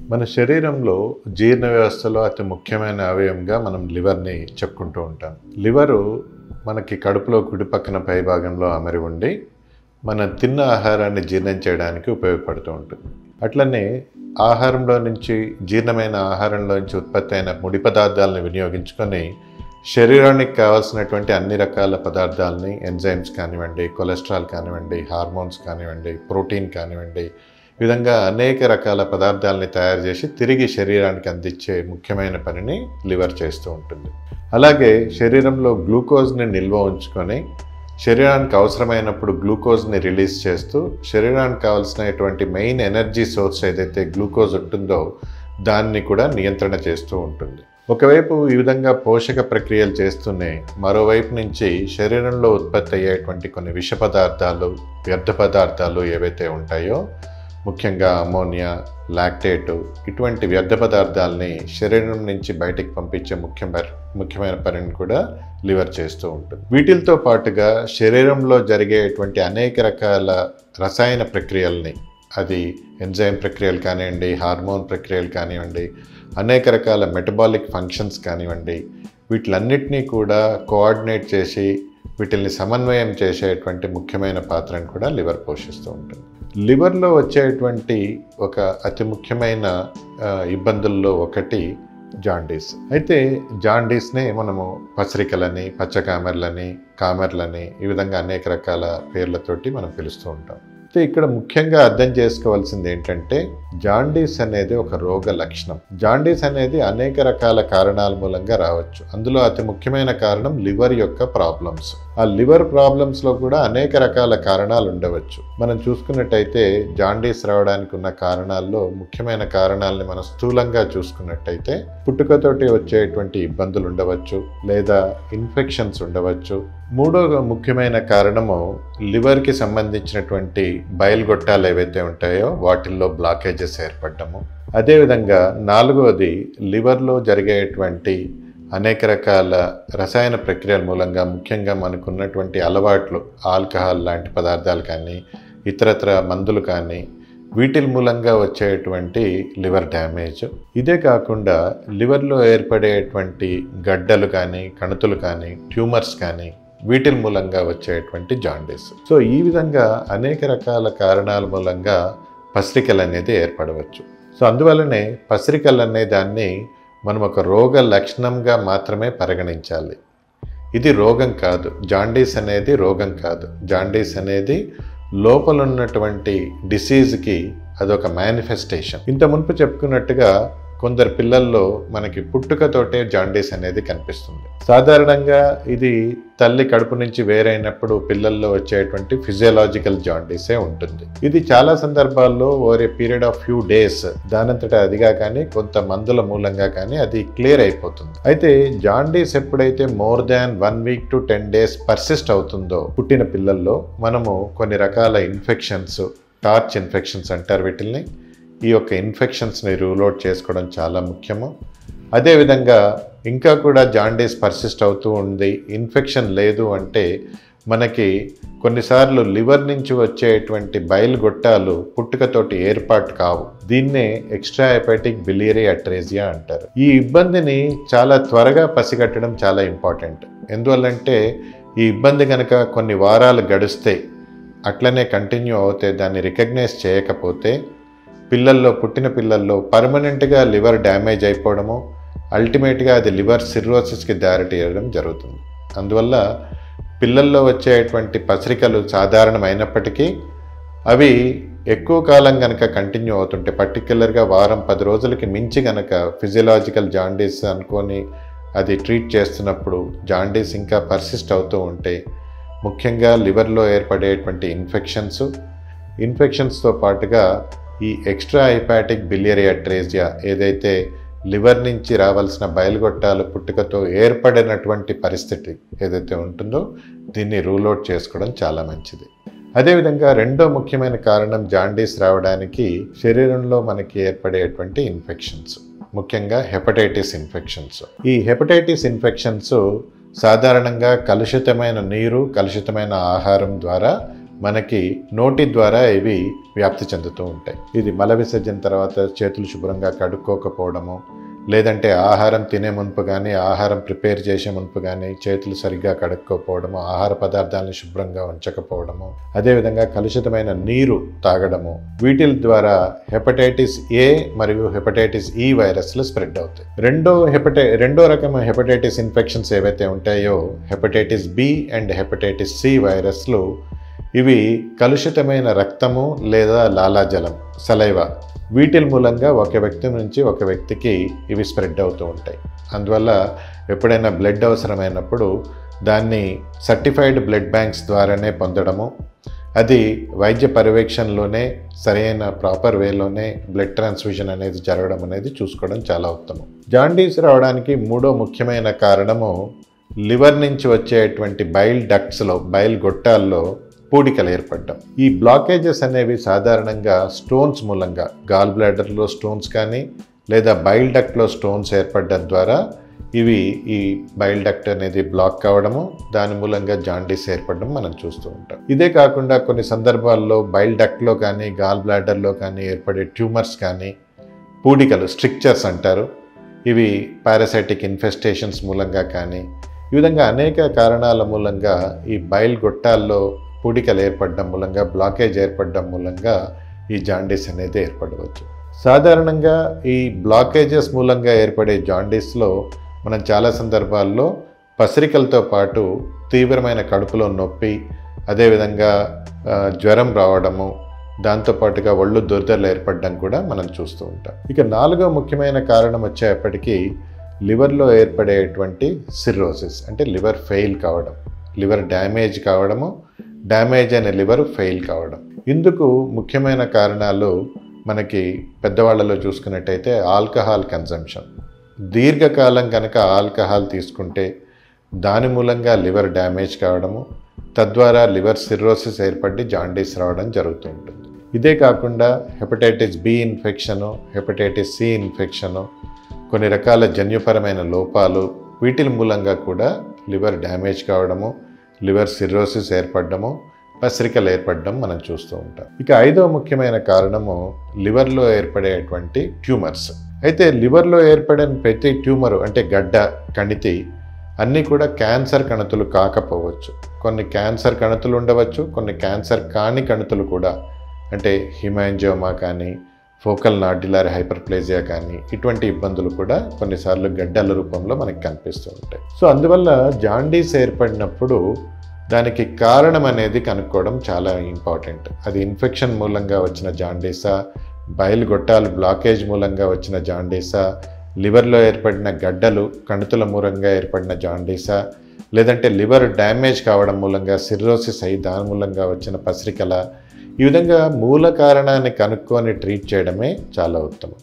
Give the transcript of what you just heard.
మన శరీరంలో జీర్ణ వ్యవస్థలో అతి ముఖ్యమైన అవయవంగా మనం లివర్ని చెప్పుకుంటూ ఉంటాం. లివరు మనకి కడుపులో కుడి పక్కన పై భాగంలో అమరి ఉండి మనం తిన్న ఆహారాన్ని జీర్ణం చేయడానికి ఉపయోగపడుతూ ఉంటుంది. అట్లనే ఆహారంలో నుంచి జీర్ణమైన ఆహారంలో నుంచి ఉత్పత్తి అయిన ముడి పదార్థాలను వినియోగించుకొని శరీరానికి కావాల్సినటువంటి అన్ని రకాల పదార్థాలని ఎంజైమ్స్ కానివ్వండి, కొలెస్ట్రాల్ కానివ్వండి, హార్మోన్స్ కానివ్వండి, ప్రోటీన్ కానివ్వండి, ఈ విధంగా అనేక రకాల పదార్థాలని తయారు చేసి తిరిగి శరీరానికి అందించే ముఖ్యమైన పనిని లివర్ చేస్తూ ఉంటుంది. అలాగే శరీరంలో గ్లూకోజ్ని నిల్వ ఉంచుకొని శరీరానికి అవసరమైనప్పుడు గ్లూకోజ్ని రిలీజ్ చేస్తూ శరీరానికి కావాల్సినటువంటి మెయిన్ ఎనర్జీ సోర్స్ ఏదైతే గ్లూకోజ్ ఉంటుందో దాన్ని కూడా నియంత్రణ చేస్తూ ఉంటుంది. ఒకవైపు ఈ విధంగా పోషక ప్రక్రియలు చేస్తూనే మరోవైపు నుంచి శరీరంలో ఉత్పత్తి అయ్యేటువంటి కొన్ని విష పదార్థాలు, వ్యర్థ పదార్థాలు ఏవైతే ఉంటాయో, ముఖ్యంగా అమోనియా, లాక్టేటు, ఇటువంటి వ్యర్థ పదార్థాలని శరీరం నుంచి బయటికి పంపించే ముఖ్యమైన పనిని కూడా లివర్ చేస్తూ ఉంటుంది. వీటితో పాటుగా శరీరంలో జరిగేటువంటి అనేక రకాల రసాయన ప్రక్రియల్ని, అది ఎంజైమ్ ప్రక్రియలు కానివ్వండి, హార్మోన్ ప్రక్రియలు కానివ్వండి, అనేక రకాల మెటబాలిక్ ఫంక్షన్స్ కానివ్వండి, వీటిలన్నిటినీ కూడా కోఆర్డినేట్ చేసి వీటిల్ని సమన్వయం చేసేటువంటి ముఖ్యమైన పాత్రను కూడా లివర్ పోషిస్తూ ఉంటుంది. లివర్లో వచ్చేటువంటి ఒక అతి ముఖ్యమైన ఇబ్బందుల్లో ఒకటి జాండీస్. అయితే జాండీస్నే మనము పసరికలని, పచ్చకామెర్లని, కామెర్లని, ఈ విధంగా అనేక రకాల పేర్లతోటి మనం పిలుస్తూ ఉంటాం. అయితే ఇక్కడ ముఖ్యంగా అర్థం చేసుకోవాల్సింది ఏంటంటే జాండీస్ అనేది ఒక రోగ లక్షణం. జాండీస్ అనేది అనేక రకాల కారణాల మూలంగా రావచ్చు. అందులో అతి ముఖ్యమైన కారణం లివర్ యొక్క ప్రాబ్లమ్స్. ఆ లివర్ ప్రాబ్లమ్స్లో కూడా అనేక రకాల కారణాలు ఉండవచ్చు. మనం చూసుకున్నట్టయితే జాండీస్ రావడానికి ఉన్న కారణాల్లో ముఖ్యమైన కారణాలని మనం స్థూలంగా చూసుకున్నట్టయితే పుట్టుకతోటి వచ్చేటువంటి ఇబ్బందులు ఉండవచ్చు, లేదా ఇన్ఫెక్షన్స్ ఉండవచ్చు. మూడో ముఖ్యమైన కారణము లివర్కి సంబంధించినటువంటి బయలుగొట్టాలు ఏవైతే ఉంటాయో వాటిల్లో బ్లాకేజెస్ ఏర్పడటము. అదేవిధంగా నాలుగోది లివర్లో జరిగేటువంటి అనేక రకాల రసాయన ప్రక్రియల మూలంగా, ముఖ్యంగా మనకున్నటువంటి అలవాట్లు, ఆల్కహాల్ లాంటి పదార్థాలు కానీ, ఇతరత్ర మందులు కానీ, వీటి మూలంగా వచ్చేటువంటి లివర్ డ్యామేజ్. ఇదే కాకుండా లివర్లో ఏర్పడేటువంటి గడ్డలు కానీ, కణుతులు కానీ, ట్యూమర్స్ కానీ, వీటి మూలంగా వచ్చేటువంటి జాండీస్. సో ఈ విధంగా అనేక రకాల కారణాల మూలంగా పసరికలు అనేది ఏర్పడవచ్చు. సో అందువల్లనే పసరికలు అనే దాన్ని మనం ఒక రోగ లక్షణంగా మాత్రమే పరిగణించాలి. ఇది రోగం కాదు. జాండీస్ అనేది రోగం కాదు. జాండీస్ అనేది లోపల ఉన్నటువంటి డిసీజ్కి అదొక మేనిఫెస్టేషన్. ఇంత మునుపు చెప్పుకున్నట్టుగా కొందరు పిల్లల్లో మనకి పుట్టుకతోటే జాండీస్ అనేది కనిపిస్తుంది. సాధారణంగా ఇది తల్లి కడుపు నుంచి వేరైనప్పుడు పిల్లల్లో వచ్చేటువంటి ఫిజియోలాజికల్ జాండీసే ఉంటుంది. ఇది చాలా సందర్భాల్లో over a period of few days దానంతటా అదిగా కానీ కొంత మందుల మూలంగా కానీ అది క్లియర్ అయిపోతుంది. అయితే జాండీస్ ఎప్పుడైతే more than 1 week to 10 days persist అవుతుందో పుట్టిన పిల్లల్లో మనము కొన్ని రకాల ఇన్ఫెక్షన్స్, టార్చ్ ఇన్ఫెక్షన్స్ అంటారు వీటిల్ని, ఈ యొక్క ఇన్ఫెక్షన్స్ని రూల్ అవుట్ చేసుకోవడం చాలా ముఖ్యము. అదేవిధంగా ఇంకా కూడా జాండీస్ పర్సిస్ట్ అవుతూ ఉంది, ఇన్ఫెక్షన్ లేదు అంటే మనకి కొన్నిసార్లు లివర్ నుంచి వచ్చేటువంటి బయలుగొట్టాలు పుట్టుకతోటి ఏర్పాటు కావు. దీన్నే ఎక్స్ట్రా హెపాటిక్ బిలియరీ అట్రేజియా అంటారు. ఈ ఇబ్బందిని చాలా త్వరగా పసిగట్టడం చాలా ఇంపార్టెంట్. ఎందువల్లంటే ఈ ఇబ్బంది కనుక కొన్ని వారాలు గడుస్తే, అట్లనే కంటిన్యూ అవుతే, దాన్ని రికగ్నైజ్ చేయకపోతే పుట్టిన పిల్లల్లో పర్మనెంట్గా లివర్ డ్యామేజ్ అయిపోవడము, అల్టిమేట్గా అది లివర్ సిర్రోసిస్కి దారితీయడం జరుగుతుంది. అందువల్ల పిల్లల్లో వచ్చేటువంటి పసరికలు సాధారణమైనప్పటికీ అవి ఎక్కువ కాలం కనుక కంటిన్యూ అవుతుంటే, పర్టిక్యులర్గా వారం 10 రోజులకి మించి కనుక ఫిజియలాజికల్ జాండీస్ అనుకొని అది ట్రీట్ చేస్తున్నప్పుడు జాండీస్ ఇంకా పర్సిస్ట్ అవుతూ ఉంటే, ముఖ్యంగా లివర్లో ఏర్పడేటువంటి ఇన్ఫెక్షన్స్తో పాటుగా ఈ ఎక్స్ట్రా హెపాటిక్ బిలియరీ అట్రేజియా ఏదైతే లివర్ నుంచి రావాల్సిన బయలుగొట్టాలు పుట్టుకతో ఏర్పడినటువంటి పరిస్థితి ఏదైతే ఉంటుందో దీన్ని రూల్ అవుట్ చేసుకోవడం చాలా మంచిది. అదేవిధంగా రెండో ముఖ్యమైన కారణం జాండీస్ రావడానికి శరీరంలో మనకి ఏర్పడేటువంటి ఇన్ఫెక్షన్స్, ముఖ్యంగా హెపటైటిస్ ఇన్ఫెక్షన్స్. ఈ హెపటైటిస్ ఇన్ఫెక్షన్స్ సాధారణంగా కలుషితమైన నీరు, కలుషితమైన ఆహారం ద్వారా మనకి నోటి ద్వారా ఇవి వ్యాప్తి చెందుతూ ఉంటాయి. ఇది మల విసర్జన తర్వాత చేతులు శుభ్రంగా కడుక్కోకపోవడము, లేదంటే ఆహారం తినే మునుపు కానీ ఆహారం ప్రిపేర్ చేసే మునుపు కానీ చేతులు సరిగ్గా కడుక్కోకపోవడము, ఆహార పదార్థాలను శుభ్రంగా ఉంచకపోవడము, అదేవిధంగా కలుషితమైన నీరు తాగడము, వీటి ద్వారా హెపటైటిస్ ఏ మరియు హెపటైటిస్ ఈ వైరస్లు స్ప్రెడ్ అవుతాయి. రెండో రకం హెపటైటిస్ ఇన్ఫెక్షన్స్ ఏవైతే ఉంటాయో hepatitis B and hepatitis C వైరస్లు, ఇవి కలుషితమైన రక్తము లేదా లాలాజలం సలైవా వీటి మూలంగా ఒక వ్యక్తి నుంచి ఒక వ్యక్తికి ఇవి స్ప్రెడ్ అవుతూ ఉంటాయి. అందువల్ల ఎప్పుడైనా బ్లడ్ అవసరమైనప్పుడు దాన్ని సర్టిఫైడ్ బ్లడ్ బ్యాంక్స్ ద్వారానే పొందడము, అది వైద్య పర్యవేక్షణలోనే సరైన ప్రాపర్ వేలోనే బ్లడ్ ట్రాన్స్ఫ్యూజన్ అనేది జరగడం అనేది చూసుకోవడం చాలా ఉత్తమం. జాండీస్ రావడానికి మూడో ముఖ్యమైన కారణము లివర్ నుంచి వచ్చేటువంటి బైల్ డక్ట్స్లో, బైల్ గొట్టాల్లో పూడికలు ఏర్పడడం. ఈ బ్లాకేజెస్ అనేవి సాధారణంగా స్టోన్స్ మూలంగా, గాల్ బ్లాడర్లో స్టోన్స్ కానీ లేదా బైల్ డక్ట్లో స్టోన్స్ ఏర్పడడం ద్వారా ఇవి ఈ బైల్ డక్ట్ అనేది బ్లాక్ కావడము, దాని మూలంగా జాండీస్ ఏర్పడడం మనం చూస్తూ ఉంటాం. ఇదే కాకుండా కొన్ని సందర్భాల్లో బైల్ డక్ట్లో కానీ గాల్ బ్లాడర్లో కానీ ఏర్పడే ట్యూమర్స్ కానీ, పూడికలు స్ట్రిక్చర్స్ అంటారు, ఇవి పారాసైటిక్ ఇన్ఫెస్టేషన్స్ మూలంగా కానీ, ఈ విధంగా అనేక కారణాల మూలంగా ఈ బైల్ గొట్టాల్లో పూడికలు ఏర్పడడం మూలంగా, బ్లాకేజ్ ఏర్పడడం మూలంగా ఈ జాండీస్ అనేది ఏర్పడవచ్చు. సాధారణంగా ఈ బ్లాకేజెస్ మూలంగా ఏర్పడే జాండీస్లో మనం చాలా సందర్భాల్లో పసిరికలతో పాటు తీవ్రమైన కడుపులో నొప్పి, అదేవిధంగా జ్వరం రావడము, దాంతోపాటుగా ఒళ్ళు దురదలు ఏర్పడడం కూడా మనం చూస్తూ ఉంటాం. ఇక నాలుగో ముఖ్యమైన కారణం వచ్చేప్పటికీ లివర్లో ఏర్పడేటువంటి సిర్రోసిస్, అంటే లివర్ ఫెయిల్ కావడం, లివర్ డ్యామేజ్ కావడము, డ్యామేజ్ అయిన లివర్ ఫెయిల్ కావడం. ఇందుకు ముఖ్యమైన కారణాలు మనకి పెద్దవాళ్ళలో చూసుకున్నట్టయితే ఆల్కహాల్ కన్జంప్షన్. దీర్ఘకాలం కనుక ఆల్కహాల్ తీసుకుంటే దాని మూలంగా లివర్ డ్యామేజ్ కావడము, తద్వారా లివర్ సిర్రోసిస్ ఏర్పడి జాండీస్ రావడం జరుగుతూ ఉంటుంది. ఇదే కాకుండా hepatitis B infection, hepatitis C infection, కొన్ని రకాల జన్యుపరమైన లోపాలు, వీటి మూలంగా కూడా లివర్ డ్యామేజ్ కావడము, లివర్ సిర్రోసిస్ ఏర్పడము, పసిరికలు ఏర్పడడం మనం చూస్తూ ఉంటాం. ఇక ఐదో ముఖ్యమైన కారణము లివర్లో ఏర్పడేటువంటి ట్యూమర్స్. అయితే లివర్లో ఏర్పడిన ప్రతి ట్యూమరు, అంటే గడ్డ, కణితి అన్నీ కూడా క్యాన్సర్ కణుతులు కాకపోవచ్చు. కొన్ని క్యాన్సర్ కణుతులు ఉండవచ్చు, కొన్ని క్యాన్సర్ కాని కణుతులు కూడా, అంటే హిమాంజియోమా కానీ, ఫోకల్ నాడ్యులర్ హైపర్ప్లేజియా కానీ, ఇటువంటి ఇబ్బందులు కూడా కొన్నిసార్లు గడ్డల రూపంలో మనకి కనిపిస్తూ ఉంటాయి. సో అందువల్ల జాండీస్ ఏర్పడినప్పుడు దానికి కారణం అనేది కనుక్కోవడం చాలా ఇంపార్టెంట్. అది ఇన్ఫెక్షన్ మూలంగా వచ్చిన జాండీసా, బైల్ గొట్టాలు బ్లాకేజ్ మూలంగా వచ్చిన జాండీసా, లివర్లో ఏర్పడిన గడ్డలు కణుతుల మూలంగా ఏర్పడిన జాండీసా, లేదంటే లివర్ డ్యామేజ్ కావడం మూలంగా సిర్రోసిస్ అయి దాని మూలంగా వచ్చిన పసిరికల, ఈ విధంగా మూల కారణాన్ని కనుక్కొని ట్రీట్ చేయడమే చాలా ఉత్తమం.